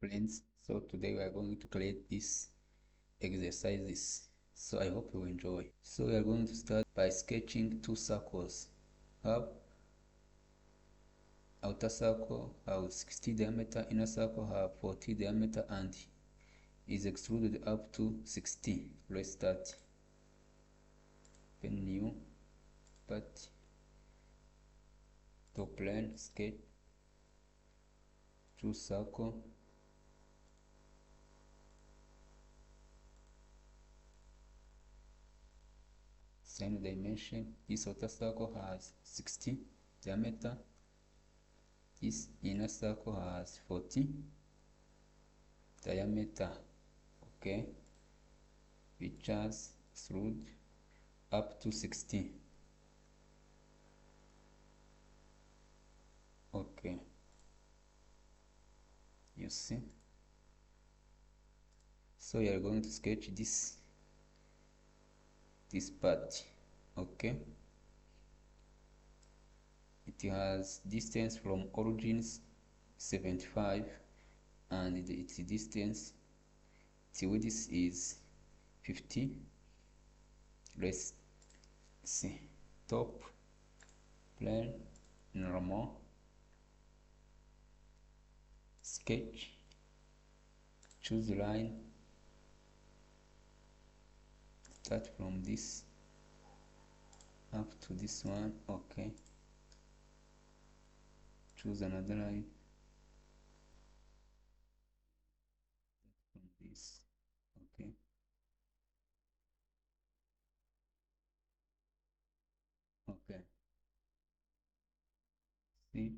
friends. So today we are going to create these exercises. So I hope you enjoy. So we are going to start by sketching two circles. Have outer circle have 60 diameter, inner circle have 40 diameter and is extruded up to 60. Let's start. Open new part, top line, sketch, two circle. Same dimension. This outer circle has 60 diameter. This inner circle has 40 diameter. Okay. Features extrude up to 60. Okay. You see. So you are going to sketch this part. Okay. It has distance from origins 75 and its distance to width is 50. Let's see. Top plane, normal, sketch, choose line, start from this up to this one. Okay, choose another line from this. Okay, okay, see,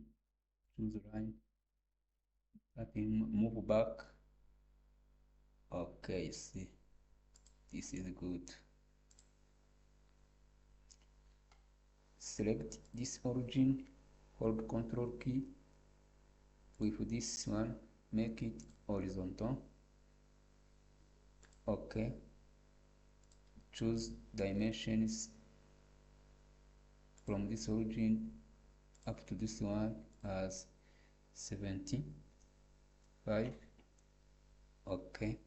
choose line, move back. Okay, see, this is good. Select this origin, hold Ctrl key. With this one, make it horizontal. Okay, choose dimensions from this origin up to this one as 75. Okay,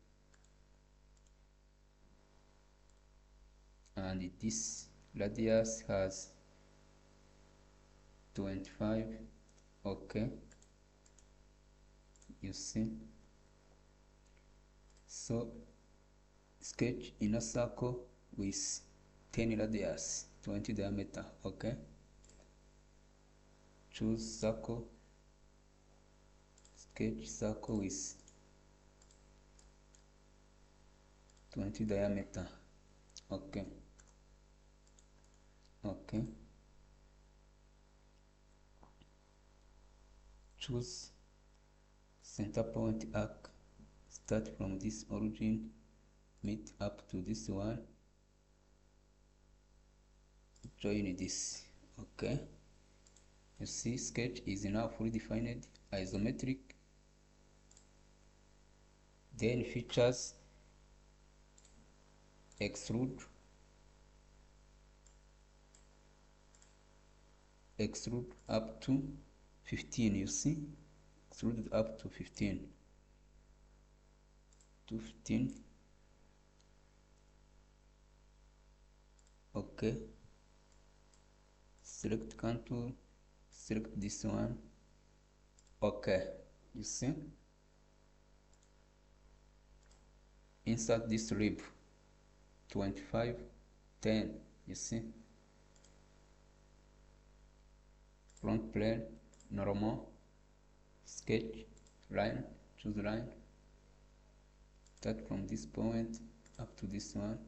and this radius has 25. Okay, you see. So sketch inner circle with 10 radius, 20 diameter. Okay, choose circle, sketch circle with 20 diameter. Okay, okay, choose center point arc, start from this origin, meet up to this one, join this. Okay, you see, sketch is now fully defined, isometric. Then features extrude up to 15. You see, extruded up to 15 to 15. Okay, select contour, select this one. Okay, you see, insert this rib 25 10. You see, front plane, normal, sketch line, choose line, start from this point up to this one.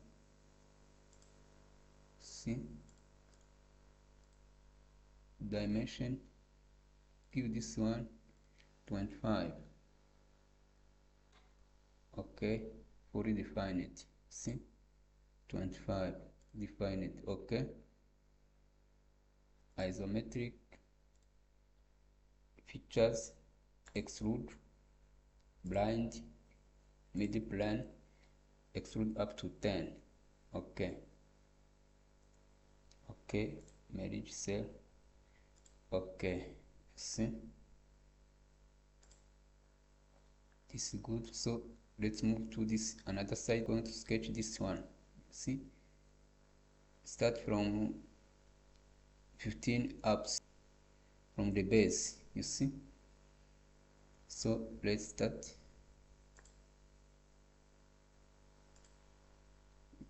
See, dimension, give this one 25. Okay, fully define it. See, 25, define it. Okay, isometric, features, extrude, blind, mid plane, extrude up to 10. Okay, okay, marriage cell. Okay, see, This is good. So let's move to this another side. Going to sketch this one. See, start from 15 up from the base. You see. So let's start.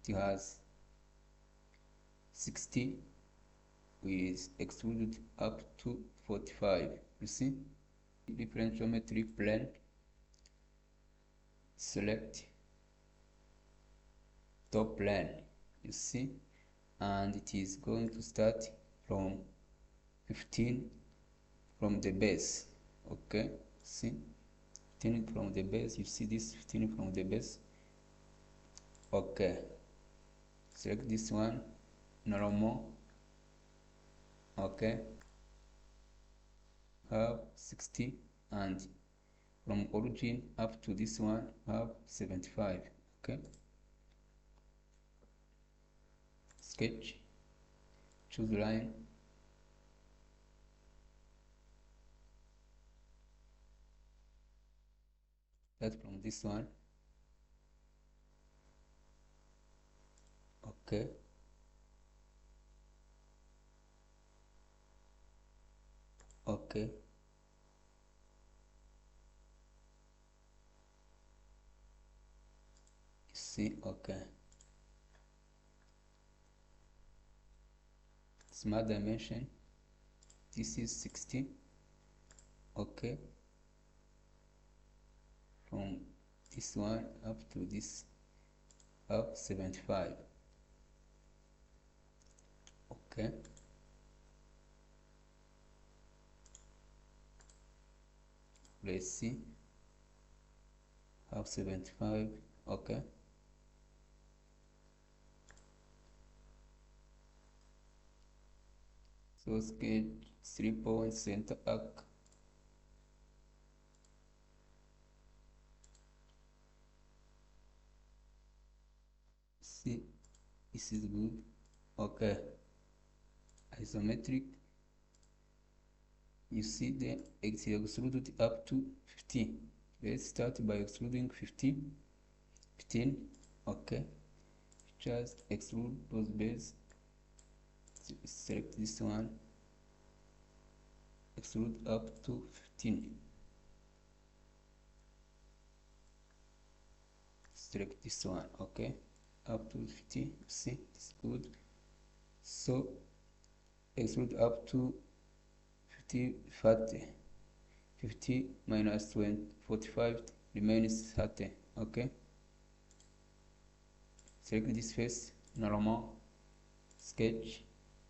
It has 60. We extruded up to 45. You see, different geometry plane. Select top plane. You see, and it is going to start from 15 from the base. Okay, see, 15 from the base. You see this 15 from the base. Okay, select this one, normal. Okay, have 60, and from origin up to this one have 75. Okay, sketch, choose line, start from this one. Okay, okay, see, okay, smart dimension, this is 60. Okay, from this one up to this up 75. Okay, let's see, have 75. Okay, so sketch 3 points center arc. See, this is good. Okay, isometric. You see the extruded up to 15. Let's start by extruding 15. Okay, just extrude those base. Select this one, extrude up to 15. Select this one. Okay, up to 50. See, it's good. So extrude up to 50, 40. 50 minus 20, 45 remains 30. Okay, select this face, normal, sketch,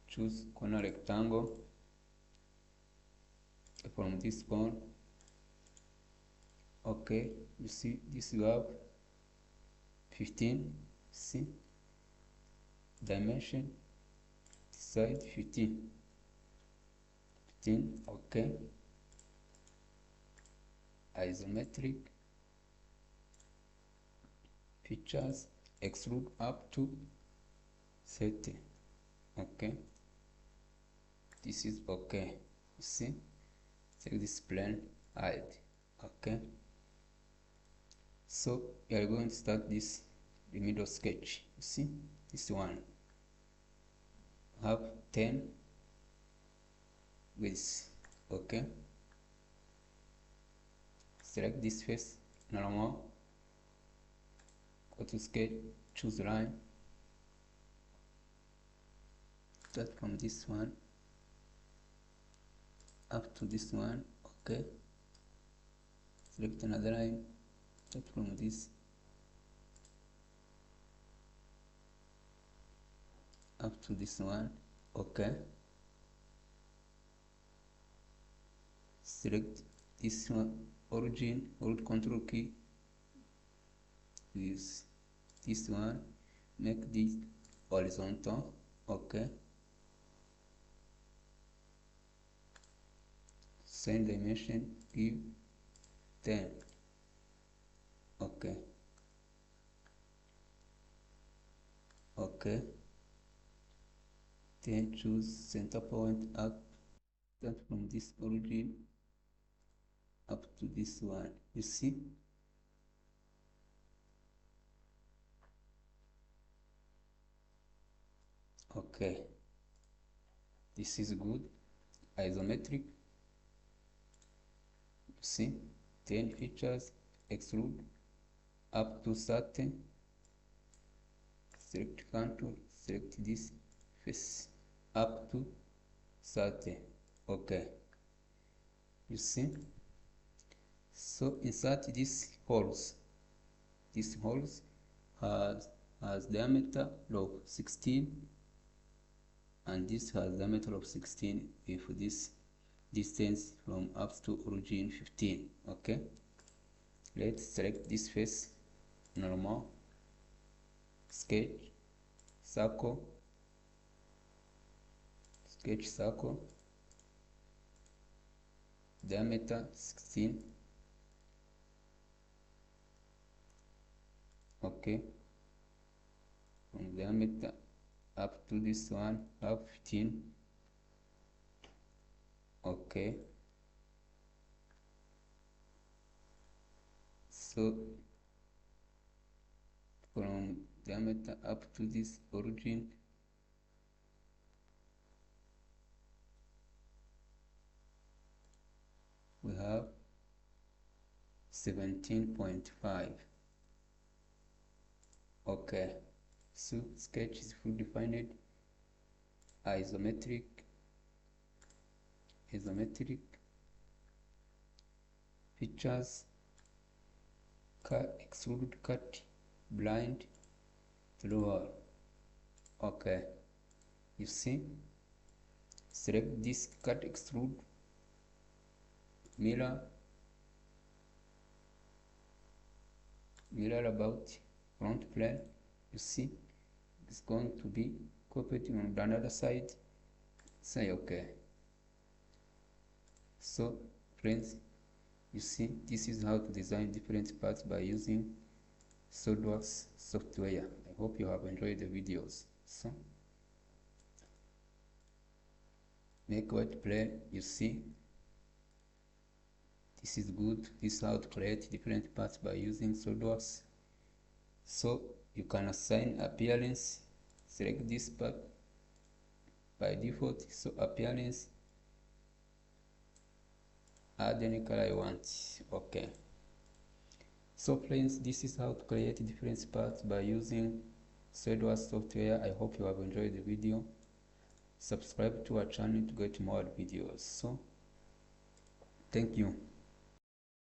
choose corner rectangle from this point. Okay, you see this, you have 15. See, dimension, this side 15. Okay, isometric, features, extrude up to 30. Okay, this is okay. You see, take this plane, hide. Okay, so we are going to start this, the middle sketch. You see, this one have 10 width. Okay, select this face, normal, go to sketch, choose line, start from this one up to this one. Okay, select another line, start from this up to this one. Okay, select this one, origin, hold control key, use this one, make this horizontal. Okay, same dimension, give 10. Okay, okay, then choose center point up, start from this origin up to this one. You see, Okay, this is good. Isometric, you see, 10 features, extrude up to 30, select contour, select this face, up to 30. Okay, you see. So insert these holes. This holes has diameter of 16, and this has diameter of 16 if this distance from up to origin 15. Okay, let's select this face, normal, sketch, circle, sketch circle, diameter 16. Okay, from diameter up to this one up 15. Okay, so from diameter up to this origin, we have 17.5. Okay, so sketch is fully defined. Isometric, features, cut, extrude, cut, blind, thrower. Okay, you see, select this cut, extrude, mirror about front plane. You see, it's going to be copied on the other side. Say okay. So friends, you see, this is how to design different parts by using Solidworks software. I hope you have enjoyed the videos. So make white plane. You see, this is good. This is how to create different parts by using Solidworks. So you can assign appearance. Select this part by default. So appearance, add any color you want. Okay, so friends, this is how to create different parts by using Solidworks software. I hope you have enjoyed the video. Subscribe to our channel to get more videos. So thank you.